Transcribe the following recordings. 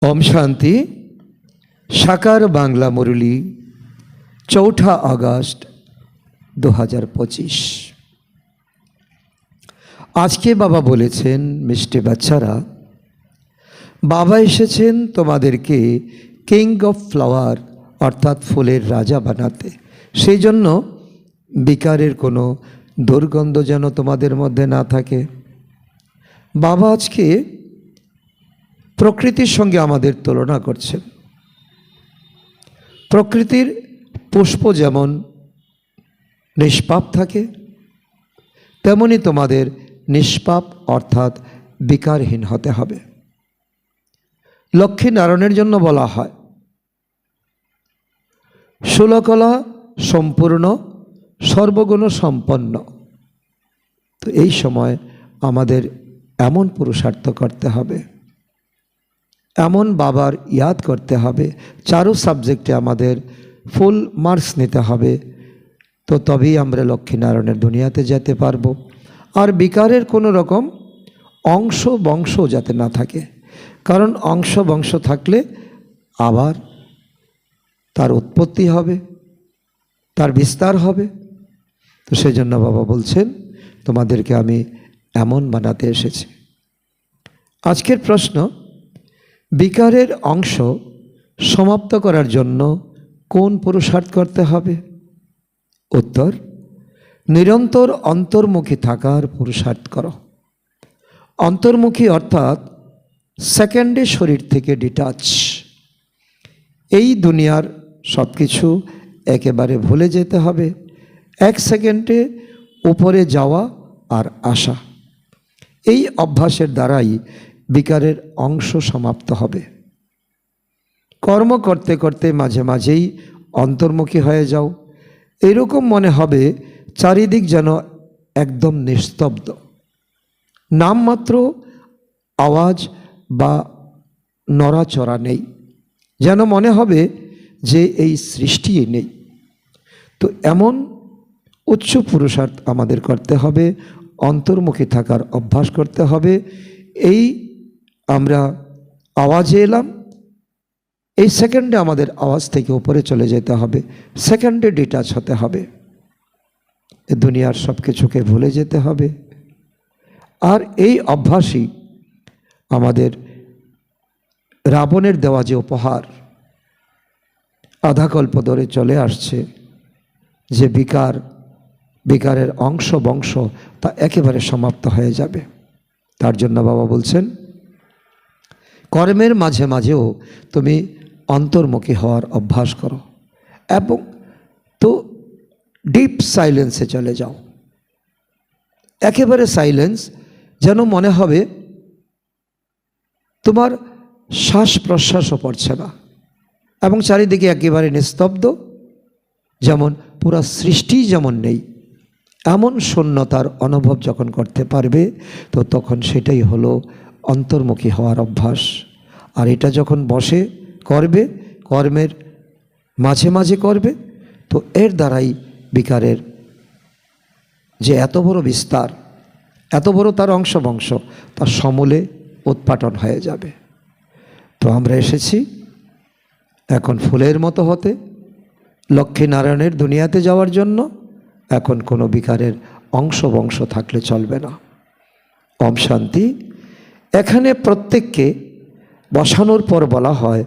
ओम शांति। साकार बांगला मुरली 4 আগস্ট 2025। आज के बाबा बोलेছেন मिष्टि बाच्चारा बाबा एसेছেন তোমাদেরকে किंग अफ फ्लावर अर्थात फुलेर राजा बनाते সেই জন্য বিকারের কোনো দুর্গন্ধ যেন তোমাদের মধ্যে না থাকে। বাবা আজকে প্রকৃতির সঙ্গে আমাদের তুলনা করছেন। প্রকৃতির পুষ্প যেমন নিষ্পাপ থাকে তেমনি তোমাদের নিষ্পাপ অর্থাৎ বিকারহীন হতে হবে। লক্ষ্মী নারায়ণের জন্য বলা হয় ষোলকলা সম্পূর্ণ সর্বগুণ সম্পন্ন। তো এই সময় আমাদের এমন পুরুষার্থ করতে হবে, এমন বাবার ইয়াদ করতে হবে, চারো সাবজেক্টে আমাদের ফুল মার্কস নিতে হবে। তো তবেই আমরা লক্ষ্মীনারায়ণের দুনিয়াতে যেতে পারবো। আর বিকারের কোনো রকম অংশ বংশ যাতে না থাকে, কারণ অংশ বংশ থাকলে আবার তার উৎপত্তি হবে, তার বিস্তার হবে। তো সেই জন্য বাবা বলছেন তোমাদেরকে আমি এমন বানাতে এসেছি। আজকের প্রশ্ন, বিকারের অংশ সমাপ্ত করার জন্য কোন পুরুষার্থ করতে হবে? উত্তর, নিরন্তর অন্তর্মুখী থাকার পুরুষার্থ করো। অন্তর্মুখী অর্থাৎ সেকেন্ডে শরীর থেকে ডিটাচ, এই দুনিয়ার সব কিছু একেবারে ভুলে যেতে হবে। 1 সেকেন্ডে উপরে যাওয়া আর আসা, এই অভ্যাসের দ্বারাই বিকারের অংশ সমাপ্ত হবে। কর্ম করতে করতে মাঝে মাঝেই অন্তর্মুখী হয়ে যাও। এরকম মনে হবে চারিদিক যেন একদম নিস্তব্ধ, নামমাত্র আওয়াজ বা নড়াচড়া নেই, যেন মনে হবে যে এই সৃষ্টি নেই। তো এমন উচ্চ পুরুষার্থ আমাদের করতে হবে, অন্তর্মুখী থাকার অভ্যাস করতে হবে। এই আমরা আওয়াজে এলাম, এই সেকেন্ডে আমাদের আওয়াজ থেকে উপরে চলে যেতে হবে, সেকেন্ডে ডিটাচ হতে হবে, এ দুনিয়ার সব কিছুকে ভুলে যেতে হবে। আর এই অভ্যাসই আমাদের রাবণের দেওয়া যে উপহার আধাকল্প ধরে চলে আসছে, যে বিকারের অংশ বংশ তা একেবারে সমাপ্ত হয়ে যাবে। তার জন্য বাবা বলছেন কর্মের মাঝে মাঝেও তুমি অন্তর্মুখী হওয়ার অভ্যাস করো এবং তো ডিপ সাইলেন্সে চলে যাও। একেবারে সাইলেন্স, যেন মনে হবে তোমার শ্বাস প্রশ্বাসও পড়ছে না এবং চারিদিকে একেবারে নিস্তব্ধ, যেমন পুরা সৃষ্টি যেমন নেই, এমন শূন্যতার অনুভব যখন করতে পারবে তো তখন সেটাই হলো অন্তর্মুখী হওয়ার অভ্যাস। আর এটা যখন বসে করবে, কর্মের মাঝে মাঝে করবে, তো এর দ্বারাই বিকারের যে এত বড় বিস্তার, এত বড় তার অংশ বংশ, তার সমূলে উৎপাটন হয়ে যাবে। তো আমরা এসেছি এখন ফুলের মতো হতে, লক্ষ্মীনারায়ণের দুনিয়াতে যাওয়ার জন্য। এখন কোনো বিকারের অংশ বংশ থাকলে চলবে না। ওম শান্তি। এখানে প্রত্যেককে বসানোর পর বলা হয়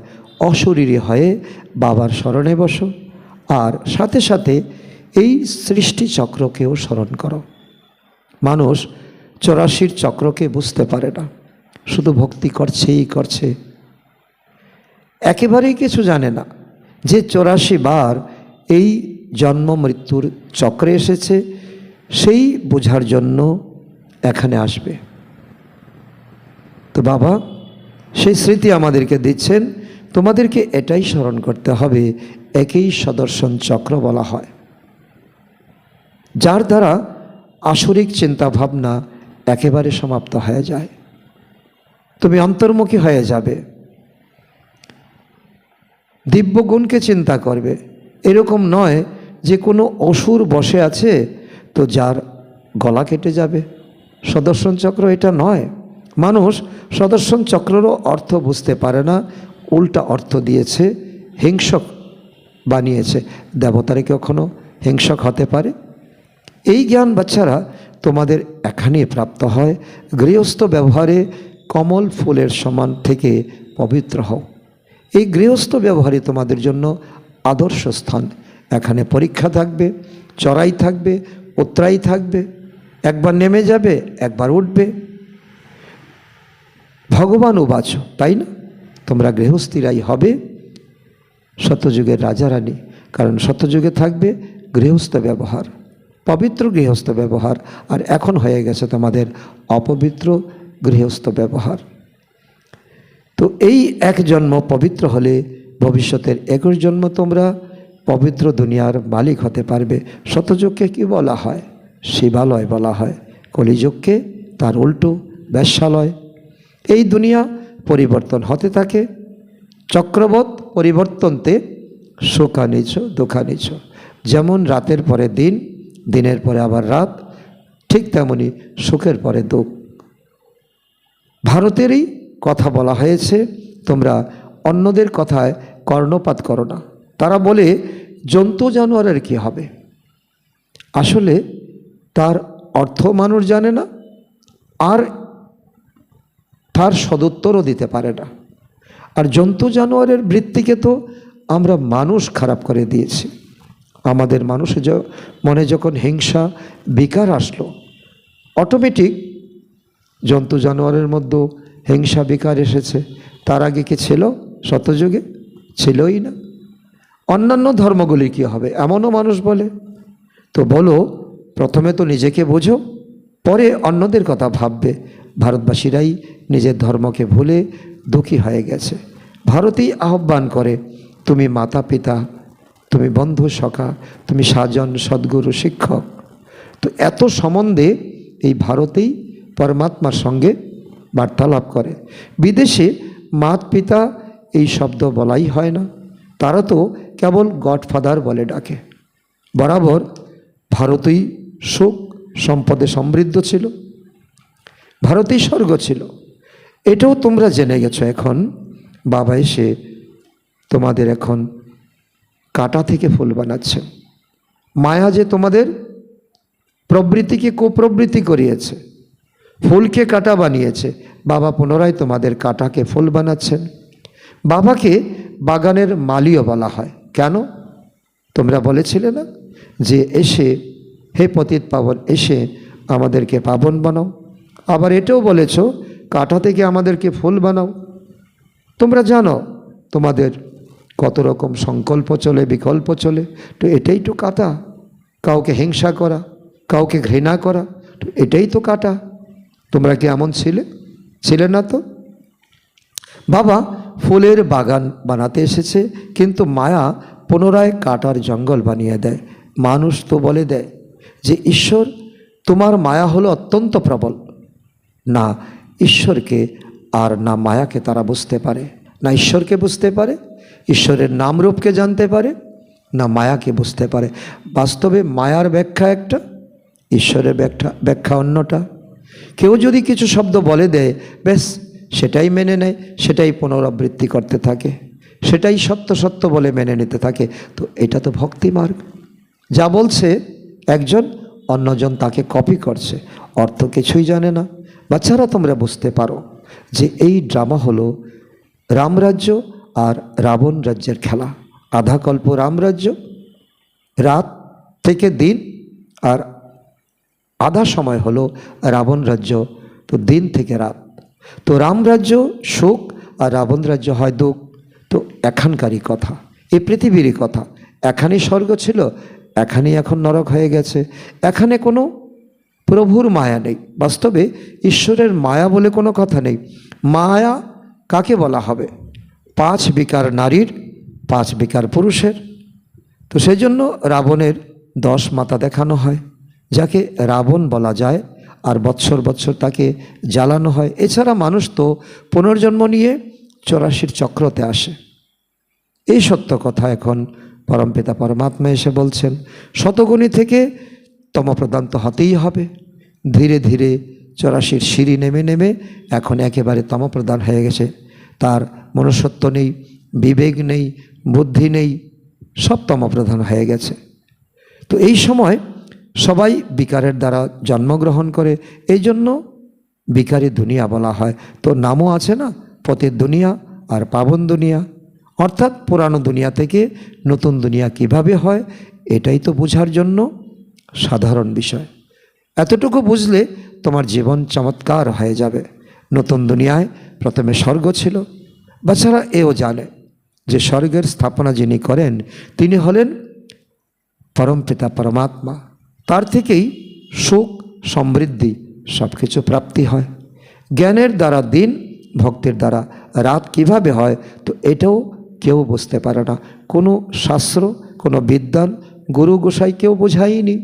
অশরীরী হয়ে বাবার স্মরণে বসো, আর সাথে সাথে এই সৃষ্টি চক্রকেও স্মরণ করো। মানুষ 84 চক্রকে বুঝতে পারে না, শুধু ভক্তি করছেই করছে, একেবারেই কিছু জানে না যে 84 বার এই জন্ম মৃত্যুর চক্রে এসেছে, সেই বোঝার জন্য এখানে আসবে। তো বাবা সেই স্মৃতি আমাদেরকে দিচ্ছেন, তোমাদেরকে এটাই স্মরণ করতে হবে, একই সদর্শন চক্র বলা হয়, যার দ্বারা আসরিক চিন্তা ভাবনা একেবারে সমাপ্ত হয়ে যায়। তুমি অন্তর্মুখী হয়ে যাবে, দিব্য গুণকে চিন্তা করবে। এরকম নয় যে কোনো অসুর বসে আছে তো যার গলা কেটে যাবে, সদর্শন চক্র এটা নয়। মানুষ সুদর্শন চক্রেরও অর্থ বুঝতে পারে না, উল্টা অর্থ দিয়েছে, হিংসক বানিয়েছে। দেবতারা কখনো হিংসক হতে পারে? এই জ্ঞান বাচ্চারা তোমাদের এখানেই প্রাপ্ত হয়। গৃহস্থ ব্যবহারে কমল ফুলের সমান থেকে পবিত্র হও। এই গৃহস্থ ব্যবহারে তোমাদের জন্য আদর্শ স্থান। এখানে পরীক্ষা থাকবে, চড়াই থাকবে, উতরাই থাকবে, একবার নেমে যাবে, একবার উঠবে। ভগবান উবাচ, তাই না? তোমরা গৃহস্থীরাই হবে সত্যযুগের রাজা রানী, কারণ সত্যযুগে থাকবে গৃহস্থ ব্যবহার, পবিত্র গৃহস্থ ব্যবহার। আর এখন হয়ে গেছে তোমাদের অপবিত্র গৃহস্থ ব্যবহার। তো এই এক জন্ম পবিত্র হলে ভবিষ্যতের 21 জন্ম তোমরা পবিত্র দুনিয়ার মালিক হতে পারবে। সত্যযুগকে কি বলা হয়? শিবালয় বলা হয়। কলিযুগকে তার উল্টো বেশ্যালয়। এই দুনিয়া পরিবর্তন হতে থাকে, চক্রবৎ পরিবর্তনতে সুখানিচ দুঃখানিচ। যেমন রাতের পরে দিন, দিনের পরে আবার রাত, ঠিক তেমনি সুখের পরে দুঃখ। ভারতেরই কথা বলা হয়েছে, তোমরা অন্যদের কথায় কর্ণপাত করো না। তারা বলে জন্তু জানোয়ারের কি হবে? আসলে তার অর্থ মানুষ জানে না, আর তার সদুত্তরও দিতে পারে না। আর জন্তু জানোয়ারের বৃত্তিকে তো আমরা মানুষ খারাপ করে দিয়েছি। আমাদের মানুষের মনে যখন হিংসা বিকার আসলো, অটোমেটিক জন্তু জানোয়ারের মধ্যেও হিংসা বিকার এসেছে। তার আগে কি ছিল? সত্যযুগে ছিলই না। অন্যান্য ধর্মগুলি কি হবে এমনও মানুষ বলে। তো বলো, প্রথমে তো নিজেকে বোঝো, পরে অন্যদের কথা ভাববে। ভারতবাসীরাই নিজের ধর্মকে ভুলে দুঃখী হয়ে গেছে। ভারতেই আহ্বান করে, তুমি মাতা পিতা, তুমি বন্ধু সখা, তুমি সাজন সদ্গুরু শিক্ষক। তো এত সম্বন্ধে এই ভারতেই পরমাত্মার সঙ্গে বার্তালাপ করে। বিদেশে মাত পিতা এই শব্দ বলাই হয় না, তারা তো কেবল গডফাদার বলে ডাকে। বরাবর ভারতেই সুখ সম্পদে সমৃদ্ধ ছিল, ভারতেই স্বর্গ ছিল। এটাও তোমরা জেনে গেছো। এখন বাবা এসে তোমাদের এখন কাঁটা থেকে ফুল বানাচ্ছে। মায়া যে তোমাদের প্রবৃত্তিকে কুপ্রবৃত্তি করিয়েছে, ফুলকে কাঁটা বানিয়েছে, বাবা পুনরায় তোমাদের কাঁটাকে ফুল বানাচ্ছেন। বাবাকে বাগানের মালিও বলা হয়। কেন? তোমরা বলেছিলে না যে এসে হে পতিত পাবন, এসে আমাদেরকে পাবন বানাও। আবার এটাও বলেছ কাঁটা থেকে আমাদেরকে ফুল বানাও। তোমরা জানো তোমাদের কত রকম সংকল্প চলে, বিকল্প চলে। তো এটাই তো কাঁটা। কাউকে হিংসা করা, কাউকে ঘৃণা করা, তো এটাই তো কাঁটা। তোমরা কি এমন ছিলে না? তো বাবা ফুলের বাগান বানাতে এসেছে, কিন্তু মায়া পুনরায় কাঁটার জঙ্গল বানিয়ে দেয়। মানুষ তো বলে দেয় যে ঈশ্বর, তোমার মায়া হলো অত্যন্ত প্রবল। না ঈশ্বরকে আর না মায়াকে তারা বুঝতে পারে, না ঈশ্বরকে বুঝতে পারে, ঈশ্বরের নামরূপকে জানতে পারে, না মায়াকে বুঝতে পারে। বাস্তবে মায়ার ব্যাখ্যা একটা, ঈশ্বরের ব্যাখ্যা অন্যটা। কেউ যদি কিছু শব্দ বলে দেয়, ব্যাস সেটাই মেনে নেয়, সেটাই পুনরাবৃত্তি করতে থাকে, সেটাই সত্য সত্য বলে মেনে নিতে থাকে। তো এটা তো ভক্তি মার্গ। যা বলছে একজন, অন্যজন তাকে কপি করছে, অর্থ কিছুই জানে না। বাচ্চারা তোমরা বুঝতে পারো যে এই ড্রামা হলো রামরাজ্য আর রাবণ রাজ্যের খেলা। আধা কল্প রামরাজ্য, রাত থেকে দিন, আর আধা সময় হলো রাবণ রাজ্য, তো দিন থেকে রাত। তো রামরাজ্য সুখ আর রাবণ রাজ্য হয় দুঃখ। তো এখানকারই কথা, এই পৃথিবীরই কথা। এখানেই স্বর্গ ছিল, এখানেই এখন নরক হয়ে গেছে। এখানে কোনো প্রভুর মায়া নেই। বাস্তবে ঈশ্বরের মায়া বলে কোনো কথা নেই। মায়া কাকে বলা হবে? 5 বিকার নারীর, 5 বিকার পুরুষের। তো সেই জন্য রাবণের 10 মাথা দেখানো হয়, যাকে রাবণ বলা যায়, আর বৎসর বৎসর তাকে জ্বালানো হয়। এছাড়া মানুষ তো পুনর্জন্ম নিয়ে 84 চক্রতে আসে। এই সত্য কথা এখন পরমপিতা পরমাত্মা এসে বলছেন। শতগুণী থেকে তমপ্রদান তো হতেই হবে। ধীরে ধীরে 84 সিঁড়ি নেমে নেমে এখন একেবারে তমপ্রধান হয়ে গেছে। তার মনুষ্যত্ব নেই, বিবেক নেই, বুদ্ধি নেই, সব তমপ্রধান হয়ে গেছে। তো এই সময় সবাই বিকারের দ্বারা জন্মগ্রহণ করে, এই জন্য বিকারি দুনিয়া বলা হয়। তো নামও আছে না, পতের দুনিয়া আর পাবন দুনিয়া, অর্থাৎ পুরানো দুনিয়া থেকে নতুন দুনিয়া কিভাবে হয় এটাই তো বোঝার জন্য সাধারণ বিষয়। এতটুকু বুঝলে তোমার জীবন চমৎকার হয়ে যাবে। নতুন দুনিয়ায় প্রথমে স্বর্গ ছিল, বাচ্চারা এও জানে যে স্বর্গের স্থাপনা যিনি করেন তিনি হলেন পরমপিতা পরমাত্মা। তার থেকেই সুখ সমৃদ্ধি সব কিছু প্রাপ্তি হয়। জ্ঞানের দ্বারা দিন, ভক্তির দ্বারা রাত কিভাবে হয় তো এটাও কেউ বুঝতে পারে না। কোনো শাস্ত্র, কোনো বিদ্যান, গুরু গোসাই কেউ বোঝায়নি,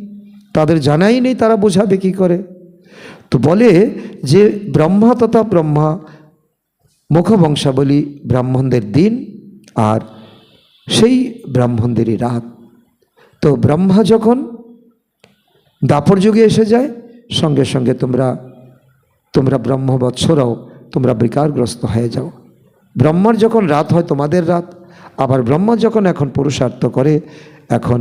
তাদের জানাই নেই, তারা বোঝাবে কি করে। তো বলে যে ব্রহ্মা তথা ব্রহ্মা মুখবংশাবলী ব্রাহ্মণদের দিন আর সেই ব্রাহ্মণদেরই রাত। তো ব্রহ্মা যখন দাপর যুগে এসে যায়, সঙ্গে সঙ্গে তোমরা ব্রহ্মবৎসরাও তোমরা বিকারগ্রস্ত হয়ে যাও। ব্রহ্মার যখন রাত হয় তোমাদের রাত, আবার ব্রহ্মা যখন এখন পুরুষার্থ করে, এখন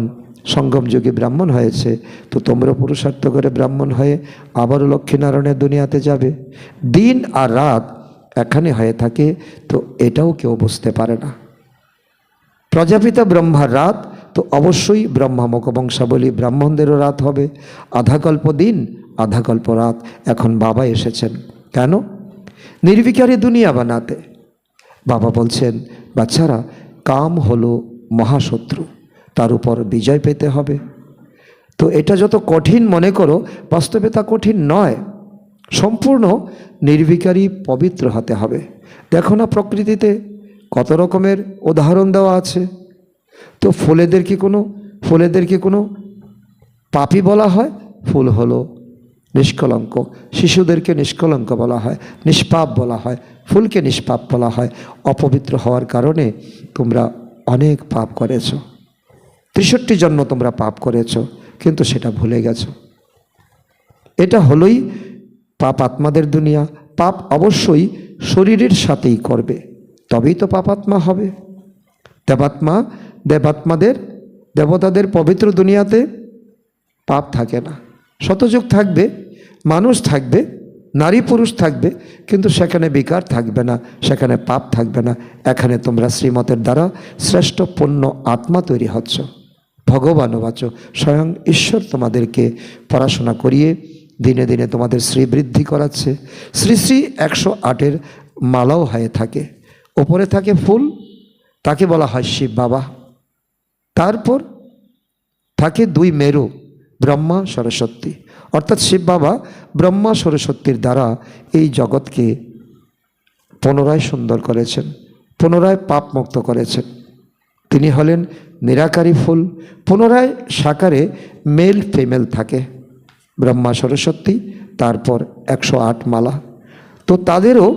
সঙ্গম যুগে ব্রাহ্মণ হয়েছে, তো তোমরা পুরুষার্থ করে ব্রাহ্মণ হয়ে আবারও লক্ষ্মীনারায়ণের দুনিয়াতে যাবে। দিন আর রাত এখানে হয়ে থাকে, তো এটাও কেউ বুঝতে পারে না। প্রজাপিতা ব্রহ্মার রাত, তো অবশ্যই ব্রহ্মা মুখবংশাবলী ব্রাহ্মণদেরও রাত হবে। আধা কল্প দিন, আধা কল্প রাত। এখন বাবা এসেছেন কেন? নির্বিকারী দুনিয়া বানাতে। বাবা বলছেন, বাচ্চারা, কাম হলো মহাশত্রু, তার উপর বিজয় পেতে হবে। তো এটা যত কঠিন মনে করো, বাস্তবে তা কঠিন নয়। সম্পূর্ণ নির্বিকারী পবিত্র হতে হবে। দেখো না প্রকৃতিতে কত রকমের উদাহরণ দেওয়া আছে। তো ফুলেদেরকে কোনো পাপী বলা হয়? ফুল হলো নিষ্কলঙ্ক। শিশুদেরকে নিষ্কলঙ্ক বলা হয়, নিষ্পাপ বলা হয়। ফুলকে নিষ্পাপ বলা হয়। অপবিত্র হওয়ার কারণে তোমরা অনেক পাপ করেছ, 63 জন্ম তোমরা পাপ করেছ, কিন্তু সেটা ভুলে গেছো। এটা হলোই পাপ আত্মাদের দুনিয়া। পাপ অবশ্যই শরীরের সাথেই করবে, তবেই তো পাপাত্মা হবে। দেবতাদের পবিত্র দুনিয়াতে পাপ থাকে না। শতযুগ থাকবে, মানুষ থাকবে, নারী পুরুষ থাকবে, কিন্তু সেখানে বিকার থাকবে না, সেখানে পাপ থাকবে না। এখানে তোমরা শ্রীমতের দ্বারা শ্রেষ্ঠ পূর্ণ আত্মা তৈরি হচ্ছ। ভগবান বাচ, স্বয়ং ঈশ্বর তোমাদেরকে পড়াশোনা করিয়ে দিনে দিনে তোমাদের শ্রীবৃদ্ধি করাচ্ছে। শ্রী শ্রী 108-এর মালাও হয়ে থাকে, ওপরে থাকে ফুল, তাকে বলা হয় শিব বাবা। তারপর থাকে 2 মেরু, ব্রহ্মা সরস্বতী, অর্থাৎ শিব বাবা ব্রহ্মা সরস্বতীর দ্বারা এই জগৎকে পুনরায় সুন্দর করেছেন, পুনরায় পাপমুক্ত করেছেন। তিনি হলেন নিরাকারী ফুল। পুনরায় সাকারে মেল ফিমেল থাকে, ব্রহ্মা সরস্বতী, তারপর 108 মালা। তো তাদেরও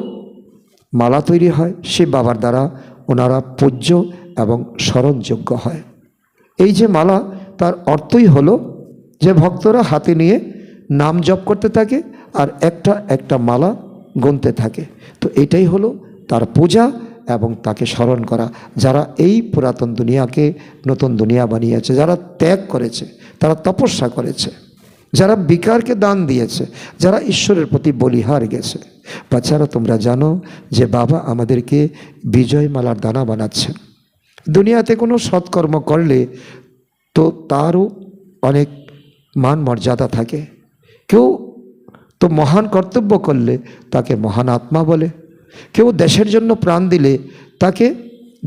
মালা তৈরি হয় শিব বাবার দ্বারা, ওনারা পূজ্য এবং স্মরণযোগ্য হয়। এই যে মালা, তার অর্থই হলো যে ভক্তরা হাতে নিয়ে নাম জপ করতে থাকে আর একটা একটা মালা গুনতে থাকে। তো এটাই হলো তার পূজা এবং তাকে স্মরণ করা। যারা এই পুরাতন দুনিয়াকে নতুন দুনিয়া বানিয়েছে, যারা ত্যাগ করেছে, তারা তপস্যা করেছে, যারা বিকারকে দান দিয়েছে, যারা ঈশ্বরের প্রতি বলিহার গেছে। বাচ্চারা, তোমরা জানো যে বাবা আমাদেরকে বিজয়মালার দানা বানাচ্ছেন। দুনিয়াতে কোনো সৎকর্ম করলে তো তারও অনেক মান মর্যাদা থাকে। কেউ তো মহান কর্তব্য করলে তাকে মহান আত্মা বলে, কেউ দেশের জন্য প্রাণ দিলে তাকে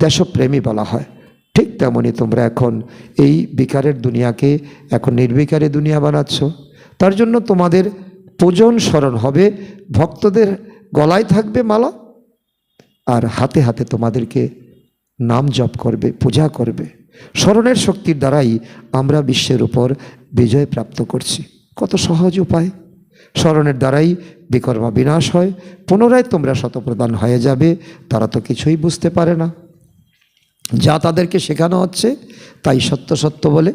দেশপ্রেমী বলা হয়। ঠিক তেমনই তোমরা এখন এই বিকারের দুনিয়াকে এখন নির্বিকারী দুনিয়া বানাচ্ছ। তার জন্য তোমাদের পূজন স্মরণ হবে, ভক্তদের গলায় থাকবে মালা, আর হাতে হাতে তোমাদেরকে নাম জপ করবে, পূজা করবে। স্মরণের শক্তির দ্বারাই আমরা বিশ্বের উপর বিজয় প্রাপ্ত করছি। কত সহজ উপায়! স্মরণের দ্বারাই বিকর্মা বিনাশ হয়, পুনরায় তোমরা শতপ্রধান হয়ে যাবে। তারা তো কিছুই বুঝতে পারে না, যা তাদেরকে শেখানো হচ্ছে তাই সত্য সত্য বলে,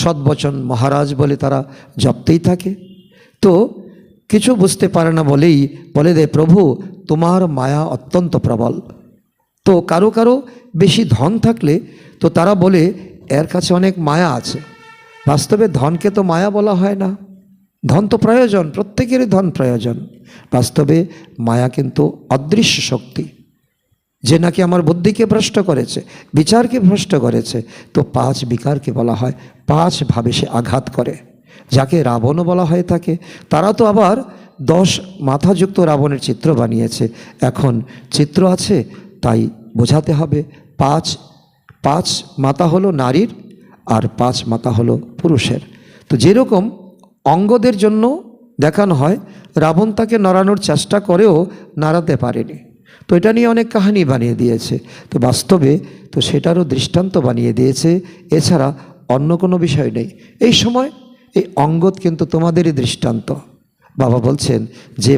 সৎবচন মহারাজ বলে তারা জপতেই থাকে। তো কিছু বুঝতে পারে না বলেই বলে দে, প্রভু তোমার মায়া অত্যন্ত প্রবল। তো কারো কারো বেশি ধন থাকলে তো তারা বলে এর কাছে অনেক মায়া আছে। বাস্তবে ধনকে তো মায়া বলা হয় না, ধন তো প্রয়োজন, প্রত্যেকেরই ধন প্রয়োজন। বাস্তবে মায়া কিন্তু অদৃশ্য শক্তি, যে নাকি আমার বুদ্ধিকে ভ্রষ্ট করেছে, বিচারকে ভ্রষ্ট করেছে। তো 5 বিকারকে বলা হয়, 5 ভাবে সে আঘাত করে, যাকে রাবণও বলা হয়ে থাকে। তারা তো আবার 10 মাথাযুক্ত রাবণের চিত্র বানিয়েছে। এখন চিত্র আছে তাই বোঝাতে হবে 5 মাথা হলো নারীর আর 5 মাথা হলো পুরুষের। তো যেরকম অঙ্গদের জন্য দেখানো হয়, রাবণ তাকে নড়ানোর চেষ্টা করেও নাড়াতে পারেনি। তো এটা নিয়ে অনেক কাহিনী বানিয়ে দিয়েছে। তো বাস্তবে তো সেটারও দৃষ্টান্ত বানিয়ে দিয়েছে, এছাড়া অন্য কোনো বিষয় নেই। এই সময় এই অঙ্গদ কিন্তু তোমাদেরই দৃষ্টান্ত। বাবা বলছেন যে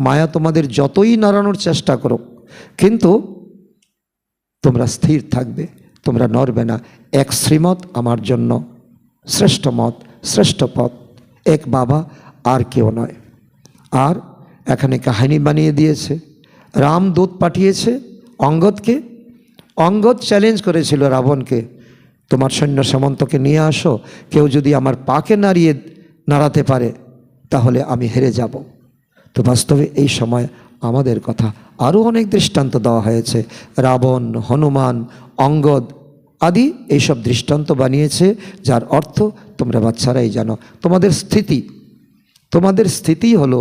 মায়া তোমাদের যতই নাড়ানোর চেষ্টা করো, কিন্তু তোমরা স্থির থাকবে, তোমরা নড়বে না। এক শ্রীমত আমার জন্য শ্রেষ্ঠ মত, শ্রেষ্ঠ পথ, এক বাবা আর কেউ নয়। আর এখানে কাহিনী বানিয়ে দিয়েছে, রাম দূত পাঠিয়েছে অঙ্গদকে। অঙ্গদ চ্যালেঞ্জ করেছিল রাবণকে, তোমার সৈন্য সামন্তকে নিয়ে আসো, কেউ যদি আমার পাকে নাড়াতে পারে তাহলে আমি হেরে যাব। তো বাস্তবে এই সময় আমাদের কথা আরও অনেক দৃষ্টান্ত দেওয়া হয়েছে। রাবণ, হনুমান, অঙ্গদ আদি এইসব দৃষ্টান্ত বানিয়েছে, যার অর্থ তোমরা বাচ্চারাই জানো। তোমাদের স্থিতি হলো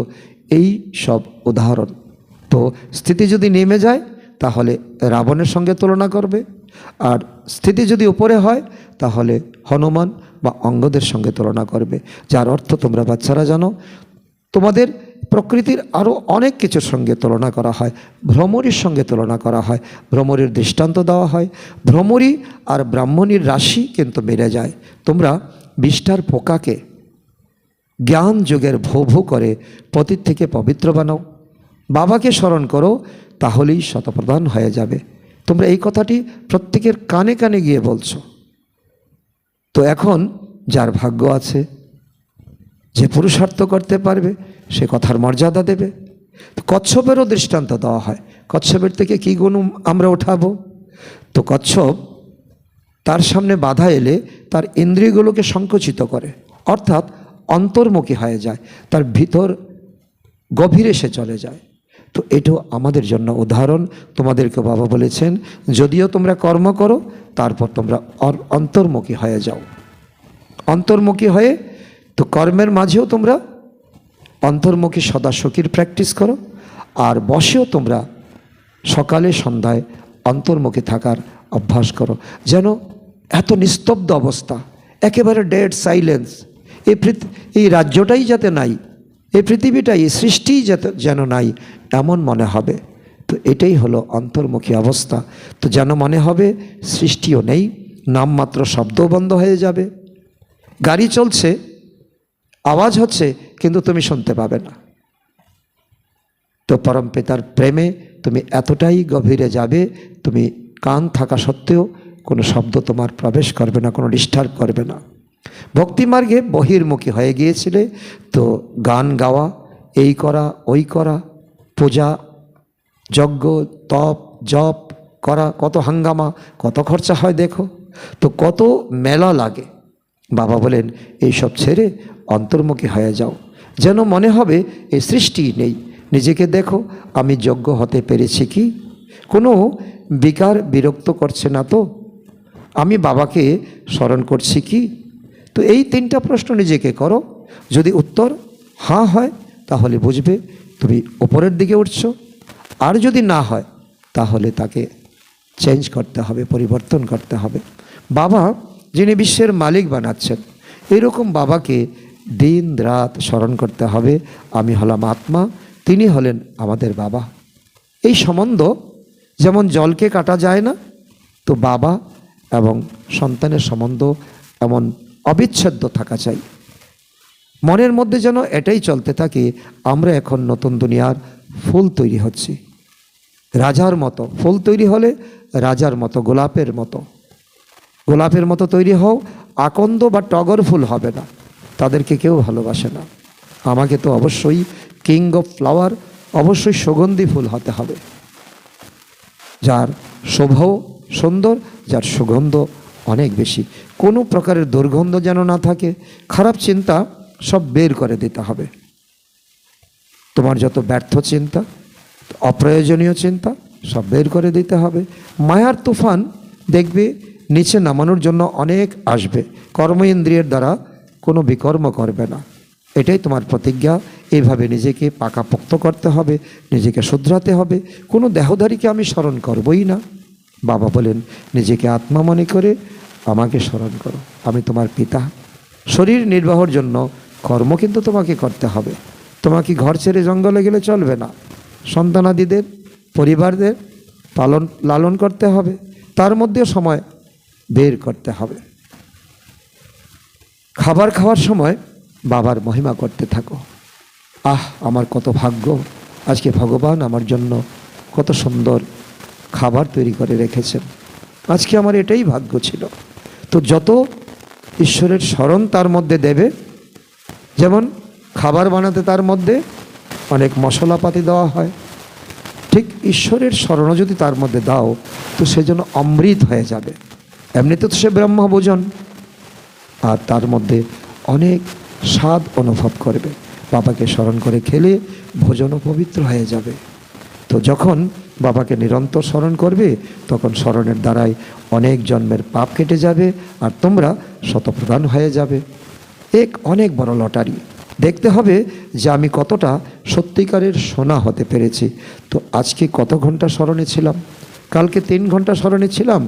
এই সব উদাহরণ। তো স্থিতি যদি নেমে যায় তাহলে রাবণের সঙ্গে তুলনা করবে, আর স্থিতি যদি উপরে হয় তাহলে হনুমান বা অঙ্গদের সঙ্গে তুলনা করবে। যার অর্থ তোমরা বাচ্চারা জানো, তোমাদের প্রকৃতির আরও অনেক কিছুর সঙ্গে তুলনা করা হয়, ভ্রমরীর সঙ্গে তুলনা করা হয়, ভ্রমরীর দৃষ্টান্ত দেওয়া হয়। ভ্রমরী আর ব্রাহ্মণীর রাশি কিন্তু বেড়ে যায়। তোমরা 20টার পোকাকে জ্ঞান যোগের ভো করে পতিত থেকে পবিত্র বানাও, বাবাকে স্মরণ করো, তাহলেই শতপ্রধান হয়ে যাবে। তোমরা এই কথাটি প্রত্যেকের কানে কানে গিয়ে বলছো। তো এখন যার ভাগ্য আছে, যে পুরুষার্থ করতে পারবে, সে কথার মর্যাদা দেবে। কচ্ছপেরও দৃষ্টান্ত দেওয়া হয়, কচ্ছপের থেকে কী গুণ আমরা ওঠাবো? তো কচ্ছপ তার সামনে বাধা এলে তার ইন্দ্রিয়গুলোকে সংকুচিত করে, অর্থাৎ অন্তর্মুখী হয়ে যায়, তার ভিতর গভীরে সে চলে যায়। তো এটাও আমাদের জন্য উদাহরণ। তোমাদেরকে বাবা বলেছেন, যদিও তোমরা কর্ম করো, তারপর তোমরা অন্তর্মুখী হয়ে যাও। অন্তর্মুখী হয়ে তো কর্মের মাঝেও তোমরা অন্তর্মুখী সদা সখীর প্র্যাকটিস করো, আর বসেও তোমরা সকালে সন্ধ্যায় অন্তর্মুখী থাকার অভ্যাস করো। যেন এত নিস্তব্ধ অবস্থা, একেবারে ডেড সাইলেন্স, এই রাজ্যটাই যাতে নাই, এই পৃথিবীটাই, এই সৃষ্টিই যেন নাই, এমন মনে হবে। তো এটাই হলো অন্তর্মুখী অবস্থা। তো যেন মনে হবে সৃষ্টিও নেই, নামমাত্র শব্দও বন্ধ হয়ে যাবে। গাড়ি চলছে, আওয়াজ হচ্ছে, কিন্তু তুমি শুনতে পাবে না। তো পরম পিতার প্রেমে তুমি এতটাই গভীরে যাবে, তুমি কান থাকা সত্ত্বেও কোনো শব্দ তোমার প্রবেশ করবে না, কোনো ডিস্টার্ব করবে না। ভক্তিমার্গে বহির্মুখী হয়ে গিয়েছিলে, তো গান গাওয়া, এই করা ওই করা, পূজা যজ্ঞ তপ জপ করা, কত হাঙ্গামা, কত খরচা হয় দেখো, তো কত মেলা লাগে। বাবা বলেন এইসব ছেড়ে অন্তর্মুখী হয়ে যাও, যেন মনে হবে এই সৃষ্টি নেই। নিজেকে দেখো, আমি যোগ্য হতে পেরেছি কি? কোনো বিকার বিরক্ত করছে না তো? আমি বাবাকে স্মরণ করছি কি? তো এই 3টা প্রশ্ন নিজেকে করো। যদি উত্তর হ্যাঁ হয় তাহলে বুঝবে তুমি উপরের দিকে উঠছো, আর যদি না হয় তাহলে তাকে চেঞ্জ করতে হবে, পরিবর্তন করতে হবে। বাবা যিনি বিশ্বের মালিক বানাচ্ছেন, এরকম বাবাকে দিন রাত স্মরণ করতে হবে। আমি হলাম আত্মা, তিনি হলেন আমাদের বাবা। এই সম্বন্ধ যেমন জলকে কাটা যায় না, তো বাবা এবং সন্তানের সম্বন্ধ এমন অবিচ্ছেদ্য থাকা চাই। মনের মধ্যে যেন এটাই চলতে থাকে, আমরা এখন নতুন দুনিয়ার ফুল তৈরি হচ্ছি, রাজার মতো ফুল তৈরি হলে রাজার মতো, গোলাপের মতো তৈরি হও। আকন্দ বা টগর ফুল হবে না, তাদেরকে কেউ ভালোবাসে না। আমাকে তো অবশ্যই কিং অফ ফ্লাওয়ার, অবশ্যই সুগন্ধি ফুল হতে হবে, যার শোভাও সুন্দর, যার সুগন্ধ অনেক বেশি, কোনো প্রকারের দুর্গন্ধ যেন না থাকে। খারাপ চিন্তা সব বের করে দিতে হবে। তোমার যত ব্যর্থ চিন্তা, অপ্রয়োজনীয় চিন্তা সব বের করে দিতে হবে। মায়ার তুফান দেখবে নিচে নামানোর জন্য অনেক আসবে, কর্ম ইন্দ্রিয়ের দ্বারা কোনো বিকর্ম করবে না, এটাই তোমার প্রতিজ্ঞা। এইভাবে নিজেকে পাকাপোক্ত করতে হবে, নিজেকে শুধরাতে হবে। কোনো দেহধারীকে আমি স্মরণ করবই না। বাবা বলেন, নিজেকে আত্মা মনে করে আমাকে স্মরণ করো, আমি তোমার পিতা। শরীর নির্বাহের জন্য কর্ম কিন্তু তোমাকে করতে হবে। তোমাকে ঘর ছেড়ে জঙ্গলে গেলে চলবে না। সন্তানাদিদের, পরিবারদের লালন করতে হবে, তার মধ্যেও সময় বের করতে হবে। খাবার খাওয়ার সময় বাবার মহিমা করতে থাকো। আমার কত ভাগ্য, আজকে ভগবান আমার জন্য কত সুন্দর খাবার তৈরি করে রেখেছেন, আজকে আমার এটাই ভাগ্য ছিল। তো যত ঈশ্বরের স্মরণ তার মধ্যে দেবে, যেমন খাবার বানাতে তার মধ্যে অনেক মশলাপাতি দেওয়া হয়, ঠিক ঈশ্বরের স্মরণও যদি তার মধ্যে দাও তো সে যেন অমৃত হয়ে যাবে। এমনিতে তো সে ব্রহ্মভোজন, আর তার মধ্যে অনেক স্বাদ অনুভব করবে। বাবাকে স্মরণ করে খেলে ভোজনও পবিত্র হয়ে যাবে। তো যখন বাবাকে নিরন্তর স্মরণ করবে, তখন স্মরণের দ্বারাই অনেক জন্মের পাপ কেটে যাবে, আর তোমরা শতপ্রধান হয়ে যাবে। অনেক বড় লটারি। দেখতে হবে যে আমি কতটা সত্যিকারের সোনা হতে পেরেছি। তো আজকে কত ঘন্টা স্মরণে ছিলাম, কালকে 3 ঘন্টা স্মরণে ছিলাম,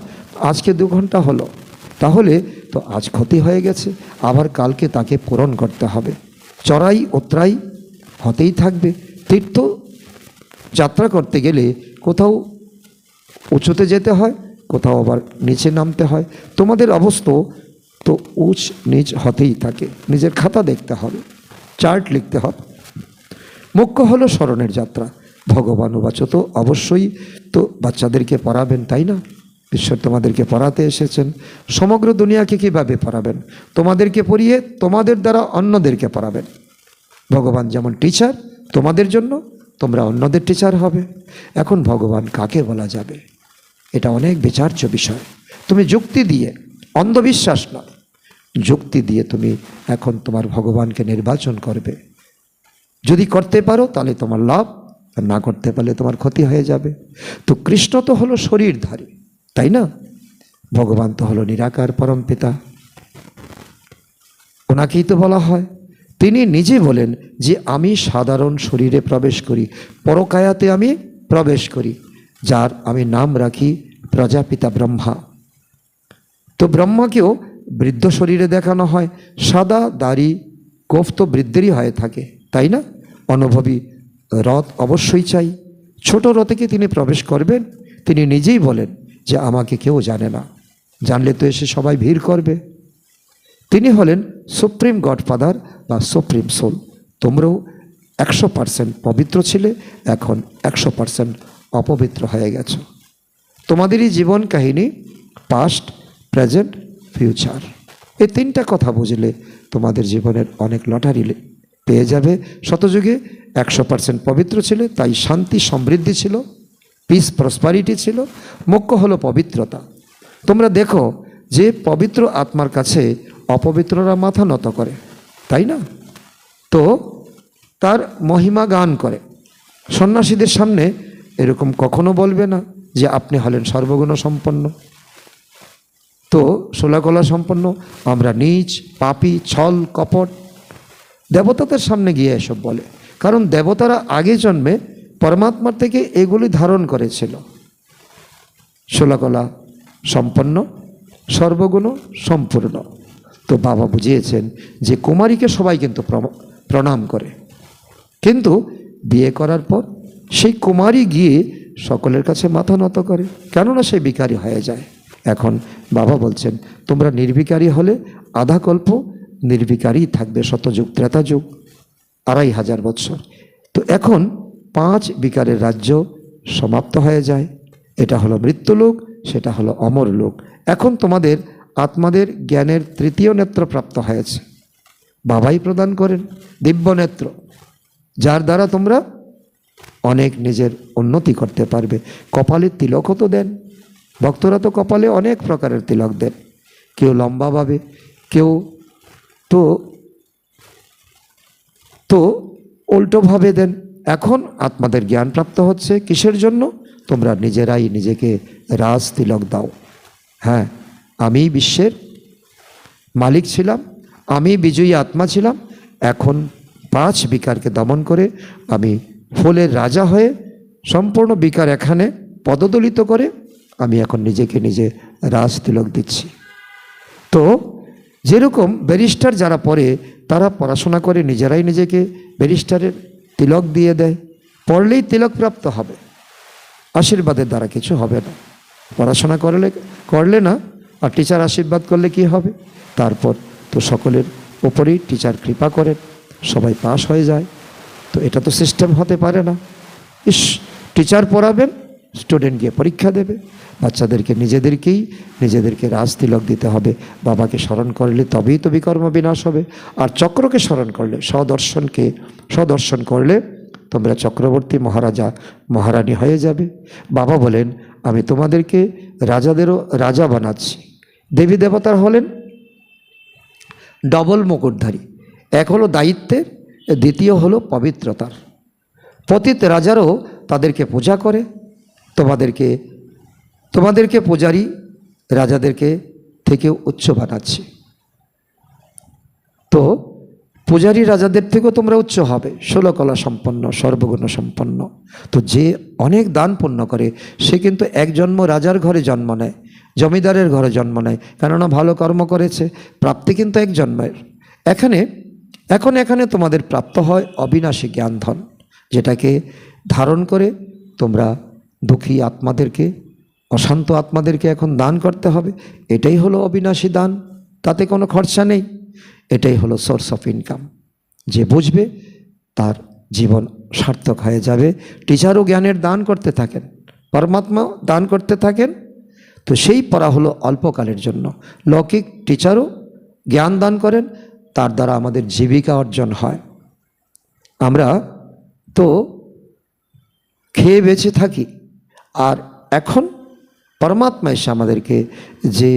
আজকে 2 ঘন্টা হলো, তাহলে তো আজ ক্ষতি হয়ে গেছে, আবার কালকে তাকে পূরণ করতে হবে। চড়াই উতরাই হতেই থাকবে। তীর্থ যাত্রা করতে গেলে কোথাও উঁচুতে যেতে হয়, কোথাও আবার নিচে নামতে হয়। তোমাদের অবস্থা তো উঁচ নিচ হতেই থাকে। নিজের খাতা দেখতে হবে, চার্ট লিখতে হবে। মুখ্য হলো স্মরণের যাত্রা। ভগবান উবাচ, তো অবশ্যই তো বাচ্চাদেরকে পড়াবেন, তাই না? ঈশ্বর তোমাদেরকে পড়াতে এসেছেন। সমগ্র দুনিয়াকে কীভাবে পড়াবেন? তোমাদেরকে পড়িয়ে তোমাদের দ্বারা অন্যদেরকে পড়াবেন। ভগবান যেমন টিচার তোমাদের জন্য, তোমরা অন্যদের টিচার হবে। এখন ভগবান কাকে বলা যাবে, এটা অনেক বিচার্য বিষয়। তুমি যুক্তি দিয়ে, অন্ধবিশ্বাস নয়, যুক্তি দিয়ে তুমি এখন তোমার ভগবানকে নির্বাচন করবে। যদি করতে পারো তাহলে তোমার লাভ, আর না করতে পারলে তোমার ক্ষতি হয়ে যাবে। তো কৃষ্ণ তো হলো শরীরধারী, তাই না? ভগবান তো হলো নিরাকার পরম পিতা, ওনাকেই তো বলা হয়। তিনি নিজে বলেন যে আমি সাধারণ শরীরে প্রবেশ করি, পরকায়াতে আমি প্রবেশ করি, যার আমি নাম রাখি প্রজাপিতা ব্রহ্মা। তো ব্রহ্মাকেও বৃদ্ধ শরীরে দেখানো হয়। সাদা দাড়ি গোফ তো বৃদ্ধেরই হয়ে থাকে, তাই না? অনুভবী রথ অবশ্যই চাই। ছোট রথে কি তিনি প্রবেশ করবেন? তিনি নিজেই বলেন যে আমাকে কেউ জানে না, জানলে তো এসে সবাই ভিড় করবে। তিনি হলেন সুপ্রিম গডফাদার বা সুপ্রিম সোল। তোমরাও 100% পবিত্র ছিলে, এখন 100% অপবিত্র হয়ে গেছো। তোমাদেরই জীবন কাহিনী পাস্ট, প্রেজেন্ট, ফিউচার, এই 3টা কথা বুঝলে তোমাদের জীবনের অনেক লটারি পেয়ে যাবে। শতযুগে 100% পবিত্র ছিলে, তাই শান্তি সমৃদ্ধি ছিল, পিস প্রসপারিটি ছিল। মুখ্য হলো পবিত্রতা। তোমরা দেখো যে পবিত্র আত্মার কাছে অপবিত্ররা মাথা নত করে, তাই না? তো তার মহিমা গান করে। সন্ন্যাসীদের সামনে এরকম কখনো বলবে না যে আপনি হলেন সর্বগুণ সম্পন্ন, তো 16 কলা সম্পন্ন, আমরা নীচ, পাপী, ছল, কপট। দেবতাদের সামনে গিয়ে এসব বলে, কারণ দেবতারা আগে জন্মে পরমাত্মার থেকে এগুলি ধারণ করেছিল। 16 কলা সম্পন্ন, সর্বগুণ সম্পূর্ণ। তো বাবা বুঝিয়েছেন যে কুমারীকে সবাই কিন্তু প্রণাম করে, কিন্তু বিয়ে করার পর সেই কুমারী গিয়ে সকলের কাছে মাথা নত করে, কেননা সে ভিখারি হয়ে যায়। এখন বাবা বলছেন তোমরা নির্বিকারী হলে আধা কল্প নির্বিকারই থাকবে, শতযুগ, ত্রেতা যুগ, 2500 বৎসর। তো এখন 5 বিকারের রাজ্য সমাপ্ত হয়ে যায়। এটা হলো মৃত্যুলোক, সেটা হলো অমর লোক। এখন তোমাদের আত্মাদের জ্ঞানের 3য় নেত্র প্রাপ্ত হয়েছে। বাবাই প্রদান করেন দিব্য নেত্র, যার দ্বারা তোমরা অনেক নিজের উন্নতি করতে পারবে। কপালে তিলকও তো দেন, ভক্তরা তো কপালে অনেক প্রকারের তিলক দেন, কেউ লম্বাভাবে, কেউ তো তো উল্টোভাবে দেন। এখন আত্মাদের জ্ঞান প্রাপ্ত হচ্ছে কিসের জন্য? তোমরা নিজেরাই নিজেকে রাজ তিলক দাও। হ্যাঁ, আমি বিশ্বের মালিক ছিলাম, আমি বিজয়ী আত্মা ছিলাম, এখন 5 বিকারকে দমন করে আমি ফুলের রাজা হয়ে সম্পূর্ণ বিকার এখানে পদদলিত করে আমি এখন নিজেকে নিজে রাজ তিলক দিচ্ছি। তো যেরকম ব্যারিস্টার যারা পড়ে তারা পড়াশোনা করে নিজেরাই নিজেকে ব্যারিস্টারের তিলক দিয়ে দেয়, পড়লেই তিলক প্রাপ্ত হবে, আশীর্বাদের দ্বারা কিছু হবে না। পড়াশোনা করলে না, আর টিচার আশীর্বাদ করলে কি হবে? তারপর তো সকলের উপরেই টিচার কৃপা করেন, সবাই পাস হয়ে যায়। তো এটা তো সিস্টেম হতে পারে না। টিচার পড়াবেন, স্টুডেন্ট গিয়ে পরীক্ষা দেবে। বাচ্চাদেরকে নিজেদেরকে রাজ তিলক দিতে হবে। বাবাকে স্মরণ করলে তবেই তো বিকর্ম বিনাশ হবে। আর চক্রকে স্মরণ করলে, স্বদর্শন করলে তোমরা চক্রবর্তী মহারাজা মহারানী হয়ে যাবে। বাবা বলেন, আমি তোমাদেরকে রাজাদেরও রাজা বানাচ্ছি। দেবী দেবতার হলেন ডবল মুকুটধারী, এক হলো দায়িত্বের, দ্বিতীয় হলো পবিত্রতার। পতিত রাজারও তাদেরকে পূজা করে, তোমাদেরকে পূজারী রাজাদেরকে থেকেও উচ্চ বানাচ্ছে। তো পূজারী রাজাদের থেকেও তোমরা উচ্চ হবে, 16 কলা সম্পন্ন, সর্বগুণ সম্পন্ন। তো যে অনেক দান পুণ্য করে সে কিন্তু এক জন্ম রাজার ঘরে জন্ম নেয়, জমিদারের ঘরে জন্ম নেয়, কেননা ভালো কর্ম করেছে। প্রাপ্তি কিন্তু এক জন্মের। এখানে তোমাদের প্রাপ্ত হয় অবিনাশী জ্ঞানধন, যেটাকে ধারণ করে তোমরা দুঃখী আত্মাদেরকে, অশান্ত আত্মাদেরকে এখন দান করতে হবে। এটাই হলো অবিনাশী দান, তাতে কোনো খরচা নেই। এটাই হলো সোর্স অফ ইনকাম। যে বুঝবে তার জীবন সার্থক হয়ে যাবে। টিচারও জ্ঞানের দান করতে থাকেন, পরমাত্মা দান করতে থাকেন। তো সেই পড়া হলো অল্পকালের জন্য। লৌকিক টিচারও জ্ঞান দান করেন, তার দ্বারা আমাদের জীবিকা অর্জন হয়। আমরা তো খেয়ে বেঁচে থাকি, আর এখন পরমাত্মা এসে আমাদেরকে যে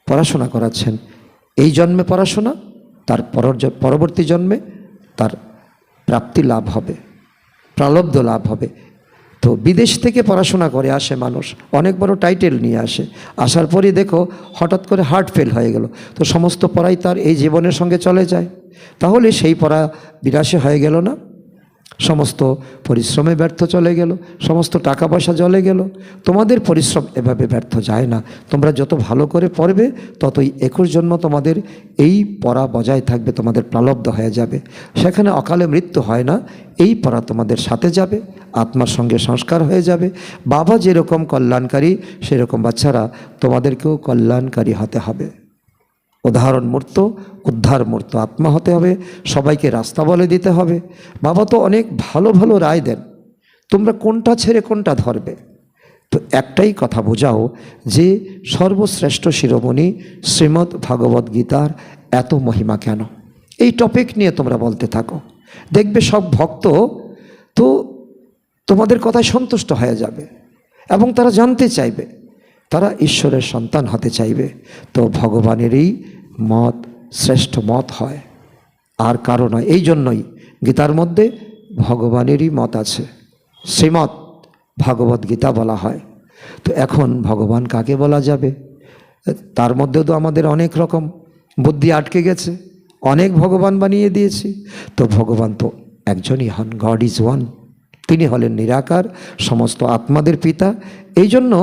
পড়াশোনা করাচ্ছেন, এই জন্মে পড়াশোনা, তার পরবর্তী জন্মে তার প্রাপ্তি লাভ হবে, প্রালব্ধ লাভ হবে। তো বিদেশ থেকে পড়াশোনা করে আসে মানুষ, অনেক বড় টাইটেল নিয়ে আসে, আসার পরই দেখো হঠাৎ করে হার্ট ফেল হয়ে গেল। তো সমস্ত পড়াই তার এই জীবনের সঙ্গে চলে যায়। তাহলে সেই পড়া বিনাশে হয়ে গেল না? সমস্ত পরিশ্রমে ব্যর্থ চলে গেল, সমস্ত টাকা পয়সা চলে গেল। তোমাদের পরিশ্রম এভাবে ব্যর্থ যায় না। তোমরা যত ভালো করে পড়বে ততই 21 জন্ম তোমাদের এই পড়া বজায় থাকবে, তোমাদের প্রালব্ধ হয়ে যাবে। সেখানে অকালে মৃত্যু হয় না, এই পড়া তোমাদের সাথে যাবে, আত্মার সঙ্গে সংস্কার হয়ে যাবে। বাবা যেরকম কল্যাণকারী, সেরকম বাচ্চারা তোমাদেরকেও কল্যাণকারী হতে হবে। উদ্ধার মূর্ত আত্মা হতে হবে, সবাইকে রাস্তা বলে দিতে হবে। বাবা তো অনেক ভালো ভালো রায় দেন, তোমরা কোনটা ছেড়ে কোনটা ধরবে। তো একটাই কথা বোঝাও যে সর্বশ্রেষ্ঠ শিরোমণি শ্রীমদ্ ভাগবত গীতার এত মহিমা কেন, এই টপিক নিয়ে তোমরা বলতে থাকো। দেখবে সব ভক্ত তো তোমাদের কথায় সন্তুষ্ট হয়ে যাবে এবং তারা জানতে চাইবে, তারা ঈশ্বরের সন্তান হতে চাইবে। তো ভগবানেরই মত শ্রেষ্ঠ মত হয়, আর কারো নয়। এই জন্যই গীতার মধ্যে ভগবানেরই মত আছে, শ্রীমৎ ভাগবত গীতা বলা হয়। তো এখন ভগবান কাকে বলা যাবে? তার মধ্যেও তো আমাদের অনেক রকম বুদ্ধি আটকে গেছে, অনেক ভগবান বানিয়ে দিয়েছি। তো ভগবান তো একজনই হন, গড ইজ ওয়ান। তিনি হলেন নিরাকার, সমস্ত আত্মাদের পিতা। এই জন্য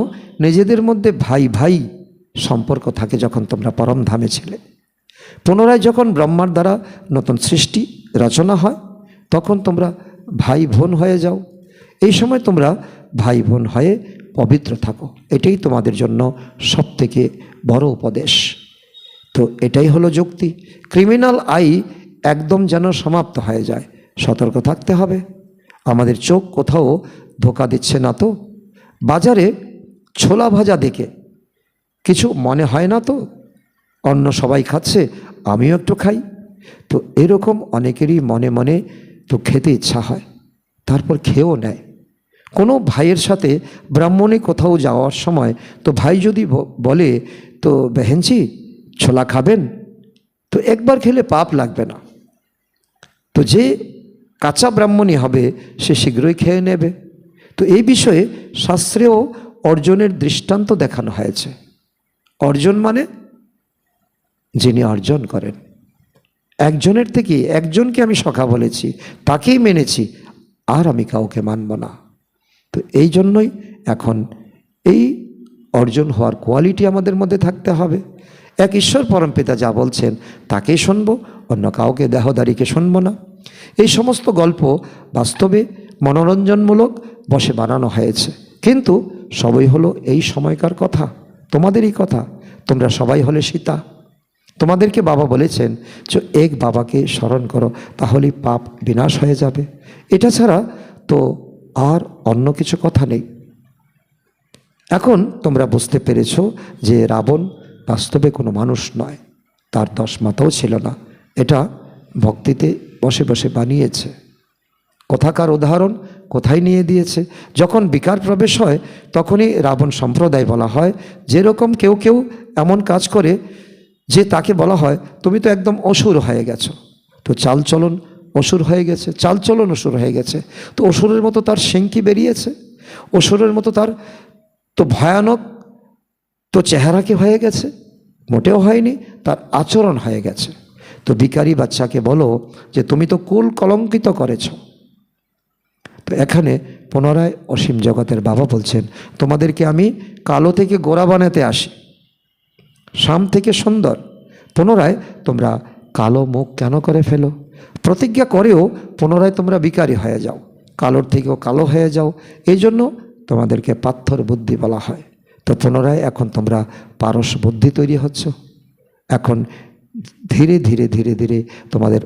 নিজেদের মধ্যে ভাই ভাই সম্পর্ক থাকে। যখন তোমরা পরম ধামে ছিলে, পুনরায় যখন ব্রহ্মার দ্বারা নতুন সৃষ্টি রচনা হয়, তখন তোমরা ভাই বোন হয়ে যাও। এই সময় তোমরা ভাই বোন হয়ে পবিত্র থাকো, এটাই তোমাদের জন্য সবথেকে বড় উপদেশ। তো এটাই হলো যুক্তি। ক্রিমিনাল আই একদম যেন সমাপ্ত হয়ে যায়, সতর্ক থাকতে হবে। আমাদের চোখ কোথাও ধোকা দিচ্ছে না তো? বাজারে ছোলা ভাজা দেখে কিছু মনে হয় না তো? অন্য সবাই খাচ্ছে, আমিও একটু খাই। তো এরকম অনেকেরই মনে মনে তো খেতে ইচ্ছা হয়, তারপর খেয়েও নেয়। কোনো ভাইয়ের সাথে ব্রাহ্মণে কোথাও যাওয়ার সময় তো ভাই যদি বলে তো বেহেনজি ছোলা খাবেন, তো একবার খেলে পাপ লাগবে না, তো যে কাঁচা ব্রাহ্মণই হবে সে শীঘ্রই খেয়ে নেবে। তো এই বিষয়ে শাস্ত্রেও অর্জনের দৃষ্টান্ত দেখানো হয়েছে। অর্জন মানে যিনি অর্জন করেন, একজনের থেকে একজনকে আমি সখা বলেছি, তাকেই মেনেছি, আর আমি কাউকে মানব না। তো এই জন্যই এখন এই অর্জন হওয়ার কোয়ালিটি আমাদের মধ্যে থাকতে হবে। এক ঈশ্বর পরমপিতা যা বলছেন তাকেই শুনব, অন্য কাউকে দেহদারিকে শুনব না। এই সমস্ত গল্প বাস্তবে মনোরঞ্জনমূলক বসে বানানো হয়েছে, কিন্তু সবই হলো এই সময়কার কথা, তোমাদেরই কথা। তোমরা সবাই হলে সীতা, তোমাদেরকে বাবা বলেছেন যে এক বাবাকে স্মরণ করো, তাহলেই পাপ বিনাশ হয়ে যাবে। এটা ছাড়া তো আর অন্য কিছু কথা নেই। এখন তোমরা বুঝতে পেরেছ যে রাবণ বাস্তবে কোনো মানুষ নয়, তার 10 মাথাও ছিল না, এটা ভক্তিতে বসে বসে বানিয়েছে। কোথাকার উদাহরণ কোথায় নিয়ে দিয়েছে। যখন বিকার প্রবেশ হয় তখনই রাবণ সম্প্রদায় বলা হয়। যেরকম কেউ কেউ এমন কাজ করে যে তাকে বলা হয় তুমি তো একদম অসুর হয়ে গেছো, তো চালচলন অসুর হয়ে গেছে, চালচলন অসুর হয়ে গেছে। তো অসুরের মতো তার সেঙ্কি বেরিয়েছে, অসুরের মতো তার তো ভয়ানক তো চেহারা কি হয়ে গেছে? মোটেও হয়নি, তার আচরণ হয়ে গেছে। তো ভিখারি বাচ্চাকে বলো যে তুমি তো কুল কলঙ্কিত করেছ। তো এখানে পুনরায় অসীম জগতের বাবা বলছেন তোমাদেরকে আমি কালো থেকে গোরা বানাতে আসি, শাম থেকে সুন্দর। পুনরায় তোমরা কালো মুখ কেন করে ফেলো? প্রতিজ্ঞা করেও পুনরায় তোমরা ভিখারি হয়ে যাও, কালোর থেকেও কালো হয়ে যাও। এই জন্য তোমাদেরকে পাথর বুদ্ধি বলা হয়। তো পুনরায় এখন তোমরা পারস বুদ্ধি তৈরি হচ্ছ। এখন ধীরে ধীরে ধীরে ধীরে তোমাদের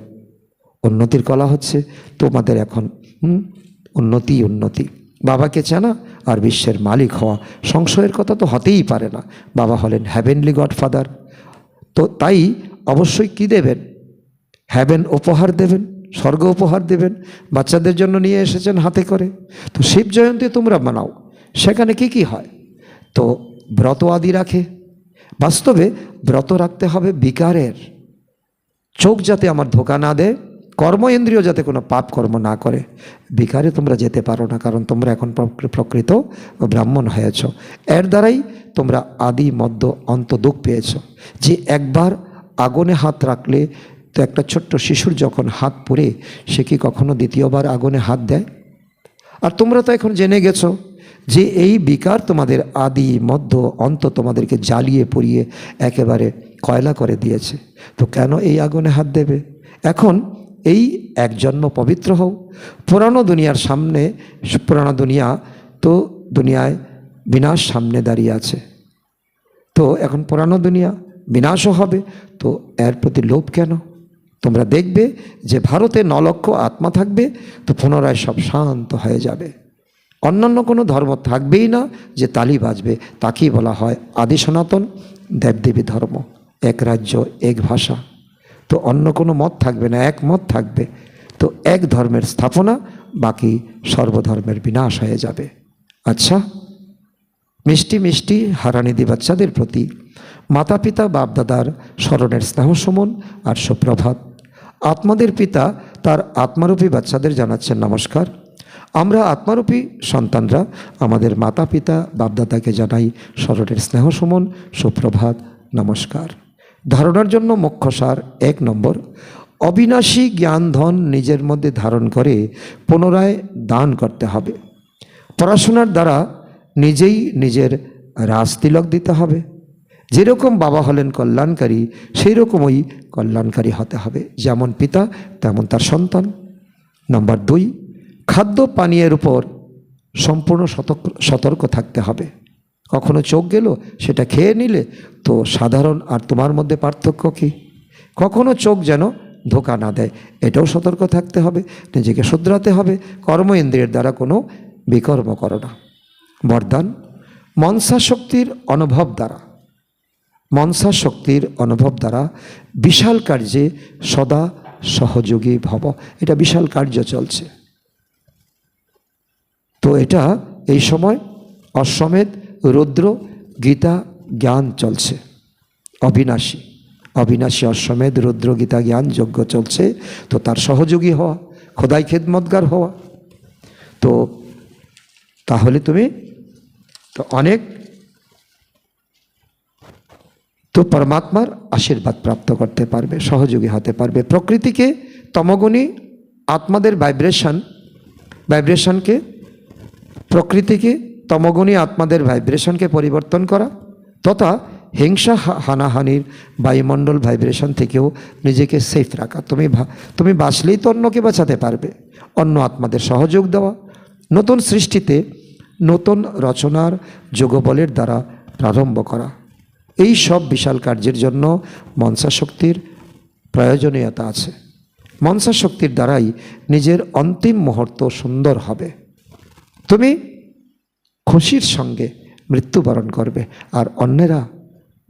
উন্নতির কলা হচ্ছে। তোমাদের এখন উন্নতি উন্নতি। বাবাকে চেনা আর বিশ্বের মালিক হওয়া সংশয়ের কথা তো হতেই পারে না। বাবা হলেন হ্যাভেনলি গডফাদার। তো তাই অবশ্যই কি দেবেন? হ্যাভেন উপহার দেবেন, স্বর্গ উপহার দেবেন। বাচ্চাদের জন্য নিয়ে এসেছেন হাতে করে। তো শিব জয়ন্তী তোমরা মানাও, সেখানে কি কি হয়? তো ব্রত আদি রাখে। বাস্তবে ব্রত রাখতে হবে বিকারের। চোখ যাতে আমার ধোকা না দেয়, কর্ম ইন্দ্রিয় যাতে কোনো পাপ কর্ম না করে। বিকারে তোমরা যেতে পারো না, কারণ তোমরা এখন প্রকৃত ব্রাহ্মণ হয়েছ। এর দ্বারাই তোমরা আদি মধ্য অন্ত দুঃখ পেয়েছ। যে একবার আগুনে হাত রাখলে, তো একটা ছোট্ট শিশুর যখন হাত পুড়ে সে কি কখনো দ্বিতীয়বার আগুনে হাত দেয়? আর তোমরা তো এখন জেনে গেছো যে এই বিকার তোমাদের আদি মধ্য অন্ত তোমাদেরকে জ্বালিয়ে পুড়িয়ে একেবারে কয়লা করে দিয়েছে। তো কেন এই আগুনে হাত দেবে? এখন এই এক জন্ম পবিত্র হও। পুরানো দুনিয়ার সামনে, পুরানো দুনিয়া তো দুনিয়ায় বিনাশ সামনে দাঁড়িয়ে আছে। তো এখন পুরানো দুনিয়া বিনাশও হবে, তো এর প্রতি লোভ কেন? তোমরা দেখবে যে ভারতে 9 লক্ষ আত্মা থাকবে, তো পুনরায় সব শান্ত হয়ে যাবে। অন্যান্য কোনো ধর্ম থাকবেই না যে তালি বাজবে। তাকেই বলা হয় আদি সনাতন দেবদেবী ধর্ম, এক রাজ্য এক ভাষা। তো অন্য কোনো মত থাকবে না, এক মত থাকবে। তো এক ধর্মের স্থাপনা, বাকি সর্বধর্মের বিনাশ হয়ে যাবে। আচ্ছা, মিষ্টি মিষ্টি হারানিধি বাচ্চাদের প্রতি মাতা পিতা বাপদাদার স্মরণের স্নেহ সুমন আর সুপ্রভাত। আত্মাদের পিতা তার আত্মারূপী বাচ্চাদের জানাচ্ছেন নমস্কার। আমরা আত্মারূপী সন্তানরা আমাদের মাতা পিতা বাপদাদাকে জানাই স্মরণের স্নেহ সুমন, সুপ্রভাত, নমস্কার। ধারণার জন্য মুখ্য সার 1 নম্বর, অবিনাশী জ্ঞানধন নিজের মধ্যে ধারণ করে পুনরায় দান করতে হবে। পড়াশোনার দ্বারা নিজেই নিজের রাজতিলক দিতে হবে। যেরকম বাবা হলেন কল্যাণকারী, সেই রকমই কল্যাণকারী হতে হবে। যেমন পিতা তেমন তার সন্তান। নম্বর 2, খাদ্য পানীয়ের উপর সম্পূর্ণ সতর্ক থাকতে হবে। কখনো চোখ গেল, সেটা খেয়ে নিলে তো সাধারণ আর তোমার মধ্যে পার্থক্য কী? কখনো চোখ যেন ধোকা না দেয়, এটাও সতর্ক থাকতে হবে। নিজেকে শুধরাতে হবে। কর্ম ইন্দ্রিয়ের দ্বারা কোনো বিকর্ম করো না। বরদান, মনসা শক্তির অনুভব দ্বারা মনসা শক্তির অনুভব দ্বারা বিশাল কার্যে সদা সহযোগী ভব। এটা বিশাল কার্য চলছে। তো এটা এই সময় অশ্বমেধ, রুদ্র, গীতা, জ্ঞান চলছে। অবিনাশী অবিনাশী অশ্বমেধ, রুদ্র, গীতা, জ্ঞান যজ্ঞ চলছে। তো তার সহযোগী হওয়া, খোদাই খেদমতগার হওয়া। তো তাহলে তুমি তো অনেক তো পরমাত্মার আশীর্বাদ প্রাপ্ত করতে পারবে, সহযোগী হতে পারবে। প্রকৃতিকে তমগুণী আত্মাদের ভাইব্রেশনকে প্রকৃতিকে তমগুণী আত্মাদের ভাইব্রেশনকে পরিবর্তন করা তথা হিংসা হানাহানির বায়ুমণ্ডল ভাইব্রেশন থেকেও নিজেকে সেফ রাখা। তুমি বাঁচলেই তো অন্যকে বাঁচাতে পারবে। অন্য আত্মাদের সহযোগ দেওয়া, নতুন সৃষ্টিতে নতুন রচনার যোগবলের দ্বারা প্রারম্ভ করা, এই সব বিশাল কার্যের জন্য মনসা শক্তির প্রয়োজনীয়তা আছে। মনসা শক্তির দ্বারাই নিজের অন্তিম মুহূর্ত সুন্দর হবে। তুমি খুশির সঙ্গে মৃত্যুবরণ করবে আর অন্যেরা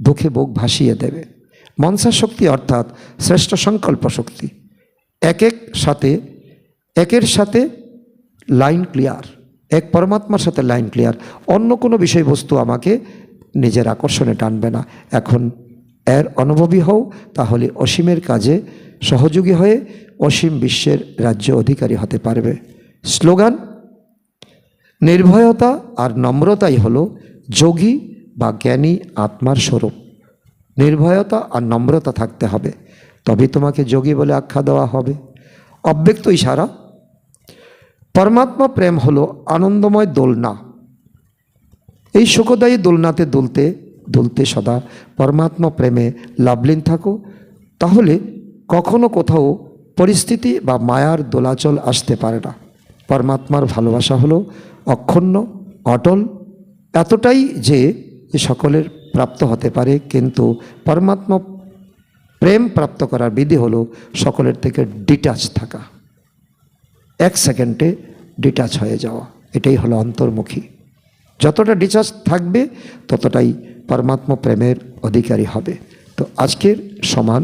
দুঃখে বুক ভাসিয়ে দেবে। মনসা শক্তি অর্থাৎ শ্রেষ্ঠ সংকল্প শক্তি। একের সাথে লাইন ক্লিয়ার, এক পরমাত্মার সাথে লাইন ক্লিয়ার। অন্য কোনো বিষয়বস্তু আমাকে নিজের আকর্ষণে টানবে না। এখন এর অনুভবী হও, তাহলে অসীমের কাজে সহযোগী হয়ে অসীম বিশ্বের রাজ্য অধিকারী হতে পারবে। স্লোগান: নির্ভয়তা আর নম্রতাই হলো যোগী বা জ্ঞানী আত্মার স্বরূপ। নির্ভয়তা আর নম্রতা থাকতে হবে, তবে তোমাকে যোগী বলে আখ্যা দেওয়া হবে। অব্যক্ত ইশারা: পরমাত্মা প্রেম হলো আনন্দময় দোলনা। এই সুখদায়ী দোলনাতে দুলতে দুলতে সদা পরমাত্মা প্রেমে লাভলীন থাকো, তাহলে কখনো কোথাও পরিস্থিতি বা মায়ার দোলাচল আসতে পারে না। পরমাত্মার ভালোবাসা হলো অক্ষুণ্ণ, অটল, এতটাই যে সকলের প্রাপ্ত হতে পারে। কিন্তু পরমাত্মা প্রেম প্রাপ্ত করার বিধি হলো সকলের থেকে ডিটাচ থাকা, এক সেকেন্ডে ডিটাচ হয়ে যাওয়া। এটাই হলো অন্তর্মুখী। যতটা ডিটাচ থাকবে ততটাই পরমাত্মা প্রেমের অধিকারী হবে। তো আজকের সমান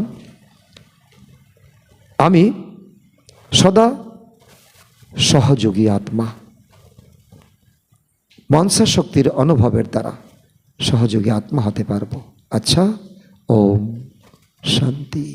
আমি সদা সহযোগী আত্মা, মনসা শক্তির অনুভবের দ্বারা সহযোগী আত্মা হতে পারবো। আচ্ছা, ওম শান্তি।